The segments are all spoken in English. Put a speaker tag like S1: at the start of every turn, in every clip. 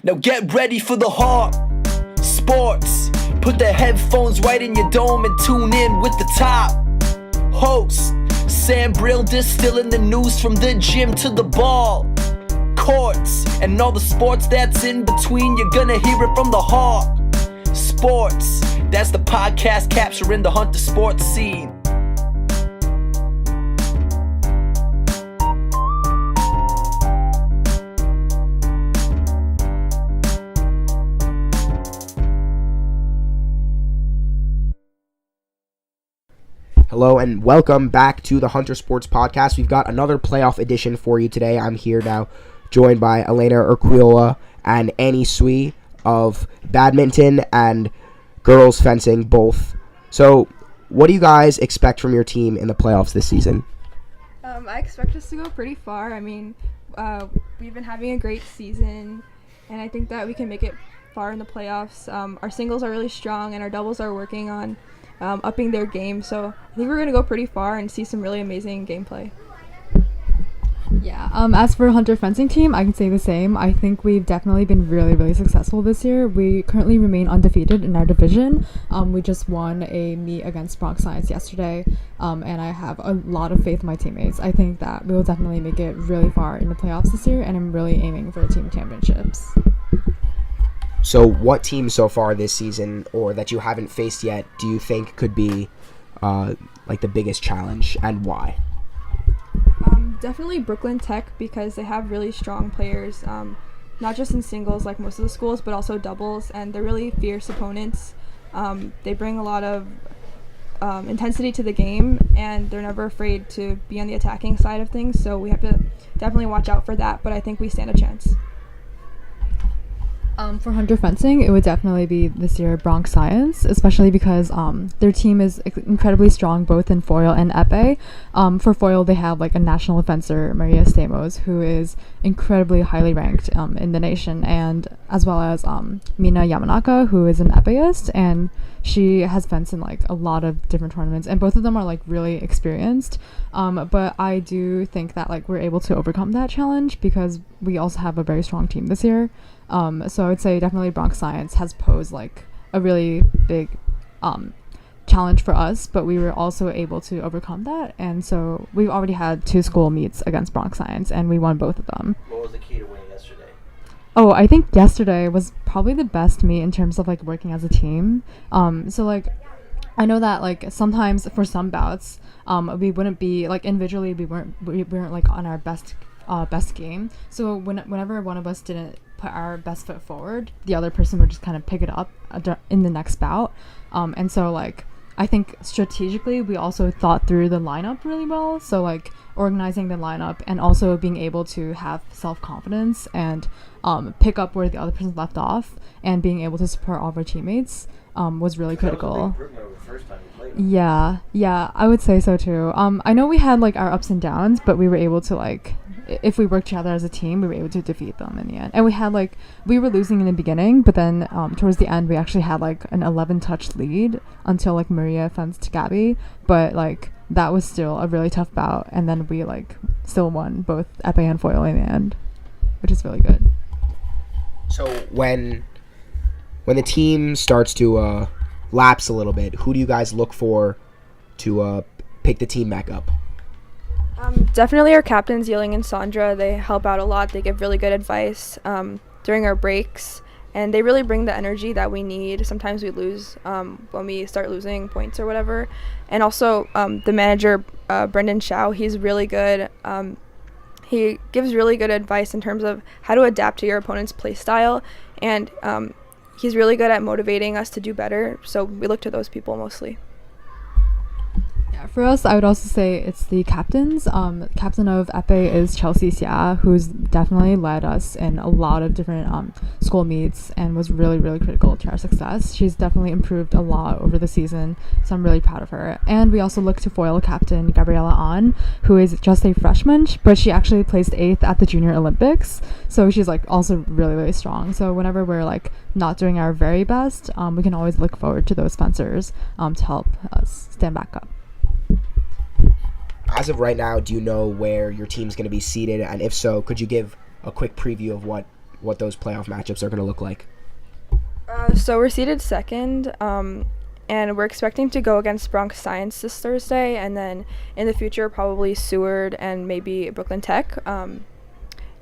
S1: Now get ready for the heart. Sports. Put the headphones right in your dome and tune in with the top host. Sam Brill distilling the news from the gym to the ball courts. And all the sports that's in between, you're gonna hear it from the heart. Sports. That's the podcast capturing the Hunter sports scene.
S2: Hello and welcome back to the Hunter Sports Podcast. We've got another playoff edition for you today. I'm here now joined by Elena Urquiola and Annie Sui of badminton and girls fencing both. So what do you guys expect from your team in the playoffs this season?
S3: I expect us to go pretty far. I mean, we've been having a great season, and I think that we can make it far in the playoffs. Our singles are really strong, and our doubles are working on upping their game, so I think we're going to go pretty far and see some really amazing gameplay.
S4: Yeah, as for Hunter fencing team, I can say the same. I think we've definitely been really successful this year. We currently remain undefeated in our division. We just won a meet against Bronx Science yesterday, and I have a lot of faith in my teammates. I think that we will definitely make it really far in the playoffs this year, and I'm really aiming for the team championships.
S2: So what team so far this season, or that you haven't faced yet, do you think could be like the biggest challenge, and why?
S3: Definitely Brooklyn Tech, because they have really strong players, not just in singles like most of the schools, but also doubles, and they're really fierce opponents. They bring a lot of intensity to the game, and they're never afraid to be on the attacking side of things, so we have to definitely watch out for that, but I think we stand a chance.
S4: For Hunter fencing, it would definitely be this year Bronx Science, especially because their team is incredibly strong both in foil and epee. For foil, they have like a national fencer, Maria Stamos, who is incredibly highly ranked in the nation, and as well as Mina Yamanaka, who is an epeeist, and she has fenced in like a lot of different tournaments, and both of them are like really experienced. But I do think that like we're able to overcome that challenge because we also have a very strong team this year. So I would say definitely Bronx Science has posed like a really big challenge for us, but we were also able to overcome that, and so we've already had 2 school meets against Bronx Science, and we won both of them.
S1: What was the key to winning yesterday?
S4: Oh, I think yesterday was probably the best meet in terms of like working as a team. So like I know that like sometimes for some bouts we wouldn't be like individually we weren't like on our best game, so whenever one of us didn't put our best foot forward, the other person would just kind of pick it up in the next bout, and so like I think strategically we also thought through the lineup really well, so like organizing the lineup and also being able to have self-confidence and pick up where the other person left off and being able to support all of our teammates was really critical. Yeah, I would say so too. I know we had like our ups and downs, but we were able to like, if we worked together as a team, we were able to defeat them in the end. And we were losing in the beginning, but then towards the end we actually had like an 11 touch lead until like Maria fenced Gabby, but like that was still a really tough bout, and then we like still won both epee and foil in the end, which is really good.
S2: So when the team starts to lapse a little bit, who do you guys look for to pick the team back up?
S3: Definitely our captains, Yiling and Sandra. They help out a lot. They give really good advice during our breaks, and they really bring the energy that we need. Sometimes we lose when we start losing points or whatever. And also the manager, Brendan Shao, he's really good. He gives really good advice in terms of how to adapt to your opponent's play style, and he's really good at motivating us to do better, so we look to those people mostly.
S4: Yeah, for us, I would also say it's the captains. Captain of epee is Chelsea Xia, who's definitely led us in a lot of different school meets and was really critical to our success. She's definitely improved a lot over the season, so I'm really proud of her. And we also look to foil captain Gabriela An, who is just a freshman, but she actually placed 8th at the Junior Olympics, so she's like also really strong. So whenever we're like not doing our very best, we can always look forward to those fencers to help us stand back up.
S2: As of right now, do you know where your team's going to be seated? And if so, could you give a quick preview of what what those playoff matchups are going to look like?
S3: So we're seated second, and we're expecting to go against Bronx Science this Thursday, and then in the future probably Seward and maybe Brooklyn Tech.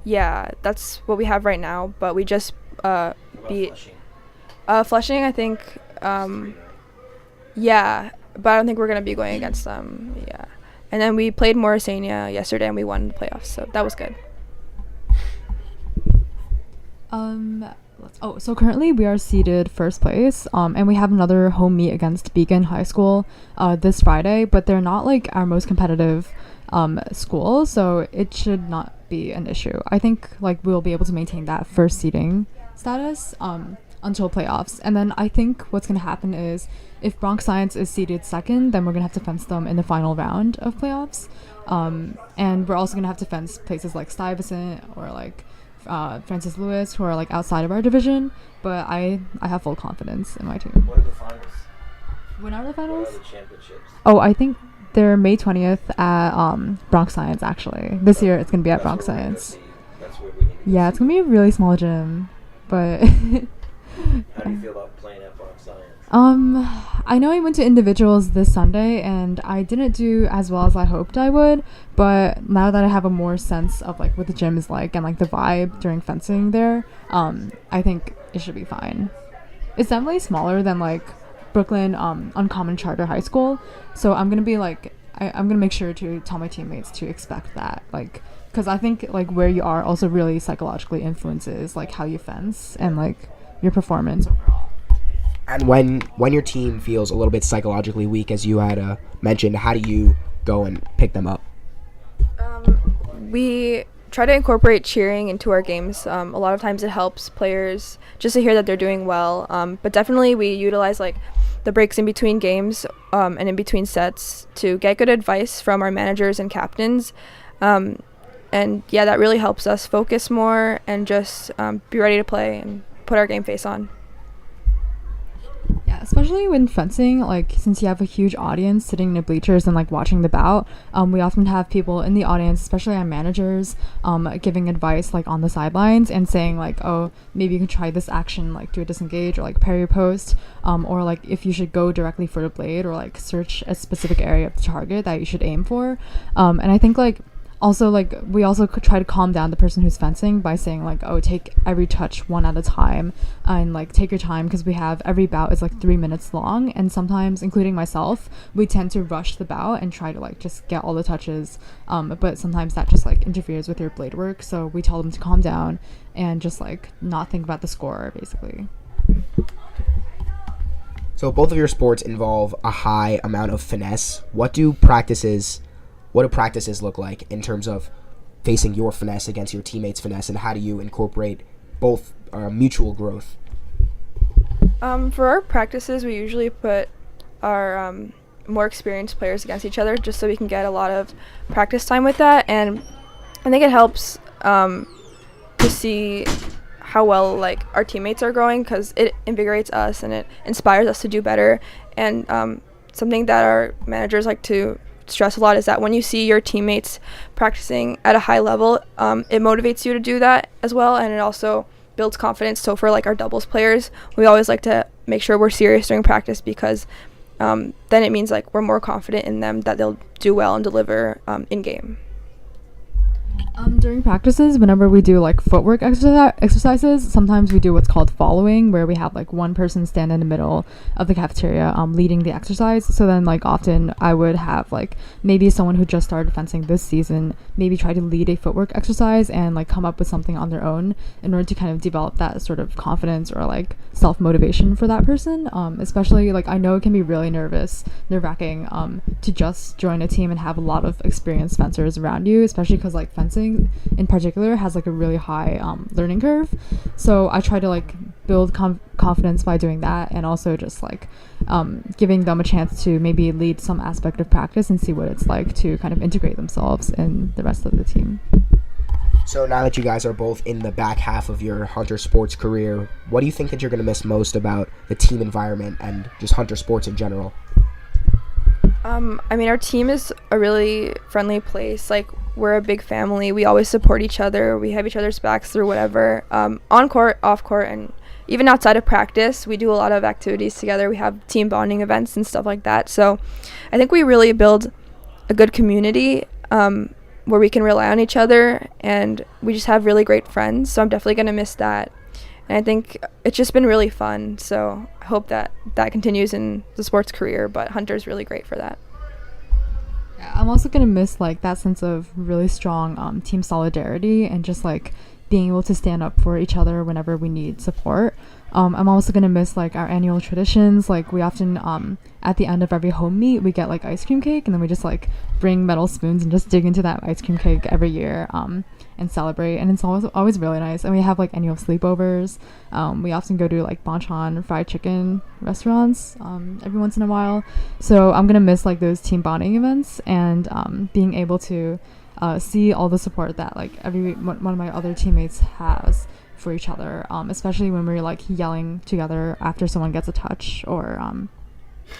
S3: Yeah, that's what we have right now, but we just beat Flushing, I think. Yeah, but I don't think we're going to be going against them. Yeah. And then we played Morrisania yesterday, and we won the playoffs, so that was good.
S4: So currently we are seated first place, and we have another home meet against Beacon High School this Friday, but they're not like our most competitive school, so it should not be an issue. I think like we'll be able to maintain that first seeding status until playoffs, and then I think what's going to happen is if Bronx Science is seeded second, then we're going to have to fence them in the final round of playoffs, and we're also going to have to fence places like Stuyvesant or like Francis Lewis, who are like outside of our division, but I have full confidence in my team.
S5: What are the finals?
S4: When are the finals?
S5: What are the championships?
S4: Oh, I think they're May 20th at Bronx Science, actually. This year it's going to be at Bronx Science.
S5: That's where we need to
S4: Yeah, it's going to be a really small gym, but
S5: How do you feel about playing at Bronx Science?
S4: I know I went to individuals this Sunday and I didn't do as well as I hoped I would, but now that I have a more sense of like what the gym is like and like the vibe during fencing there, I think it should be fine. It's definitely smaller than like Brooklyn Uncommon Charter High School, so I'm gonna be like I'm gonna make sure to tell my teammates to expect that, like, because I think like where you are also really psychologically influences like how you fence and like your performance overall.
S2: And when your team feels a little bit psychologically weak, as you had mentioned, how do you go and pick them up?
S3: We try to incorporate cheering into our games. A lot of times it helps players just to hear that they're doing well. But definitely we utilize like the breaks in between games and in between sets to get good advice from our managers and captains. And yeah, that really helps us focus more and just be ready to play and put our game face on.
S4: Yeah, especially when fencing, like since you have a huge audience sitting in the bleachers and like watching the bout, we often have people in the audience, especially our managers, giving advice like on the sidelines and saying like, oh, maybe you can try this action, like do a disengage or like parry post, or like if you should go directly for the blade or like search a specific area of the target that you should aim for. And I think like also like we also try to calm down the person who's fencing by saying like, oh, take every touch one at a time and like take your time, because we have every bout is like 3 minutes long, and sometimes, including myself, we tend to rush the bout and try to like just get all the touches, but sometimes that just like interferes with your blade work, so we tell them to calm down and just like not think about the score basically.
S2: So both of your sports involve a high amount of finesse. What do practices look like in terms of facing your finesse against your teammates' finesse, and how do you incorporate both mutual growth?
S3: For our practices, we usually put our more experienced players against each other just so we can get a lot of practice time with that, and I think it helps to see how well like our teammates are growing, because it invigorates us and it inspires us to do better. And something that our managers like to stress a lot is that when you see your teammates practicing at a high level, it motivates you to do that as well, and it also builds confidence. So for like our doubles players, we always like to make sure we're serious during practice, because then it means like we're more confident in them that they'll do well and deliver in game.
S4: During practices, whenever we do like footwork exercises, sometimes we do what's called following, where we have like one person stand in the middle of the cafeteria leading the exercise. So then like often I would have like maybe someone who just started fencing this season maybe try to lead a footwork exercise and like come up with something on their own in order to kind of develop that sort of confidence or like self-motivation for that person. Especially like I know it can be really nerve-wracking to just join a team and have a lot of experienced fencers around you, especially because like fencing in particular has like a really high learning curve. So I try to like build confidence by doing that, and also just like giving them a chance to maybe lead some aspect of practice and see what it's like to kind of integrate themselves in the rest of the team.
S2: So now that you guys are both in the back half of your Hunter Sports career, what do you think that you're going to miss most about the team environment and just Hunter Sports in general?
S3: I mean, our team is a really friendly place. Like, we're a big family. We always support each other. We have each other's backs through whatever, on court, off court, and even outside of practice. We do a lot of activities together. We have team bonding events and stuff like that. So I think we really build a good community where we can rely on each other, and we just have really great friends. So I'm definitely going to miss that. And I think it's just been really fun. So I hope that continues in the sports career, but Hunter's really great for that.
S4: I'm also gonna miss like that sense of really strong team solidarity and just like being able to stand up for each other whenever we need support. I'm also gonna miss like our annual traditions. Like we often at the end of every home meet we get like ice cream cake, and then we just like bring metal spoons and just dig into that ice cream cake every year and celebrate. And it's always really nice. And we have like annual sleepovers. We often go to like Bonchon fried chicken restaurants every once in a while. So I'm gonna miss like those team bonding events and being able to see all the support that like one of my other teammates has for each other, especially when we're like yelling together after someone gets a touch, or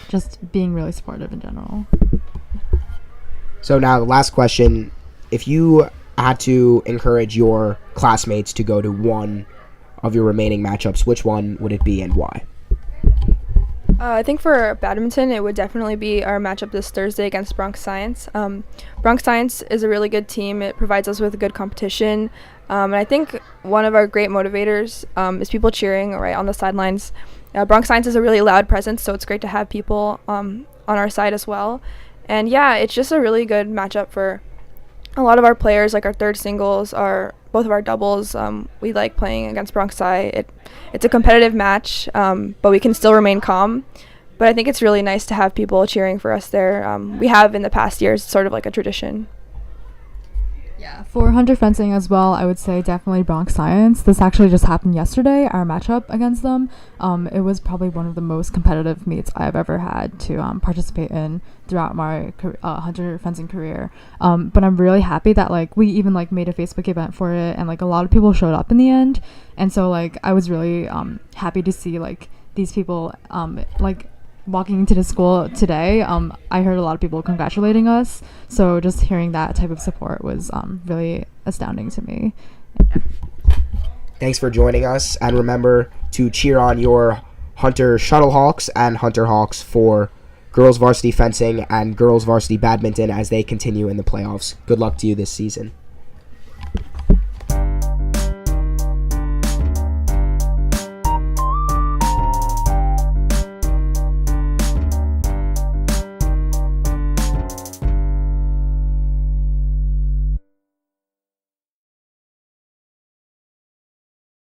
S4: just being really supportive in general.
S2: So now the last question: if you had to encourage your classmates to go to one of your remaining matchups, which one would it be and why?
S3: I think for badminton, it would definitely be our matchup this Thursday against Bronx Science. Bronx Science is a really good team. It provides us with good competition. And I think one of our great motivators is people cheering right on the sidelines. Bronx Science is a really loud presence, so it's great to have people on our side as well. And yeah, it's just a really good matchup for a lot of our players, like our third singles, both of our doubles. We like playing against Bronx Sci. It's a competitive match, but we can still remain calm. But I think it's really nice to have people cheering for us there. We have in the past years, sort of like a tradition.
S4: Yeah, for Hunter fencing as well, I would say definitely Bronx Science. This actually just happened yesterday, our matchup against them. It was probably one of the most competitive meets I've ever had to participate in throughout my Hunter fencing career. But I'm really happy that like we even like made a Facebook event for it, and like a lot of people showed up in the end. And so like I was really happy to see like these people like walking into the school today. I heard a lot of people congratulating us, so just hearing that type of support was really astounding to me.
S2: Thanks for joining us, and remember to cheer on your Hunter Shuttlehawks and Hunter Hawks for girls varsity fencing and girls varsity badminton as they continue in the playoffs. Good luck to you this season.